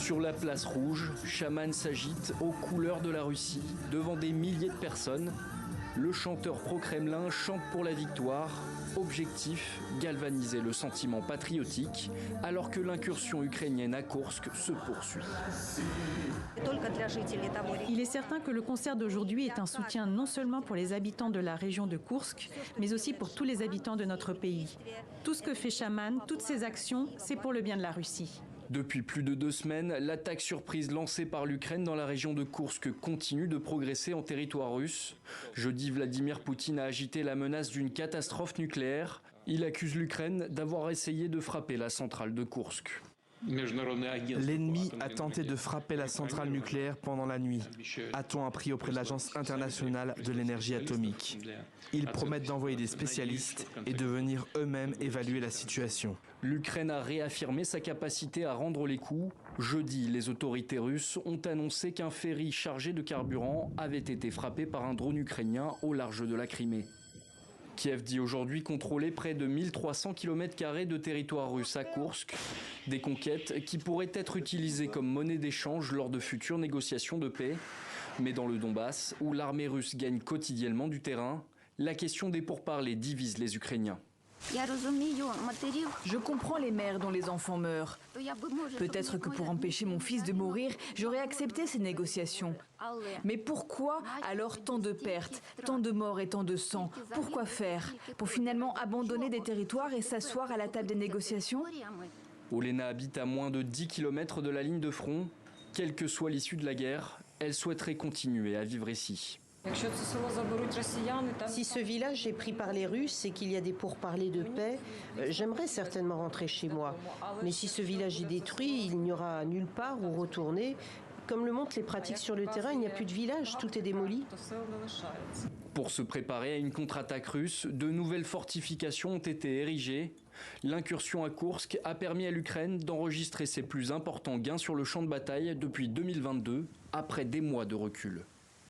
Sur la place rouge, Shaman s'agite aux couleurs de la Russie, devant des milliers de personnes. Le chanteur pro-Kremlin chante pour la victoire. Objectif, galvaniser le sentiment patriotique, alors que l'incursion ukrainienne à Koursk se poursuit. Il est certain que le concert d'aujourd'hui est un soutien non seulement pour les habitants de la région de Koursk, mais aussi pour tous les habitants de notre pays. Tout ce que fait Shaman, toutes ses actions, c'est pour le bien de la Russie. Depuis plus de 2 semaines, l'attaque surprise lancée par l'Ukraine dans la région de Koursk continue de progresser en territoire russe. Jeudi, Vladimir Poutine a agité la menace d'une catastrophe nucléaire. Il accuse l'Ukraine d'avoir essayé de frapper la centrale de Koursk. L'ennemi a tenté de frapper la centrale nucléaire pendant la nuit, a-t-on appris auprès de l'Agence internationale de l'énergie atomique. Ils promettent d'envoyer des spécialistes et de venir eux-mêmes évaluer la situation. L'Ukraine a réaffirmé sa capacité à rendre les coups. Jeudi, les autorités russes ont annoncé qu'un ferry chargé de carburant avait été frappé par un drone ukrainien au large de la Crimée. Kiev dit aujourd'hui contrôler près de 1300 km² de territoire russe à Koursk, des conquêtes qui pourraient être utilisées comme monnaie d'échange lors de futures négociations de paix. Mais dans le Donbass, où l'armée russe gagne quotidiennement du terrain, la question des pourparlers divise les Ukrainiens. Je comprends les mères dont les enfants meurent. Peut-être que pour empêcher mon fils de mourir, j'aurais accepté ces négociations. Mais pourquoi alors tant de pertes, tant de morts et tant de sang? Pourquoi faire? Pour finalement abandonner des territoires et s'asseoir à la table des négociations? Olena habite à moins de 10 km de la ligne de front. Quelle que soit l'issue de la guerre, elle souhaiterait continuer à vivre ici. Si ce village est pris par les Russes et qu'il y a des pourparlers de paix, j'aimerais certainement rentrer chez moi. Mais si ce village est détruit, il n'y aura nulle part où retourner. Comme le montrent les pratiques sur le terrain, il n'y a plus de village, tout est démoli. Pour se préparer à une contre-attaque russe, de nouvelles fortifications ont été érigées. L'incursion à Koursk a permis à l'Ukraine d'enregistrer ses plus importants gains sur le champ de bataille depuis 2022, après des mois de recul.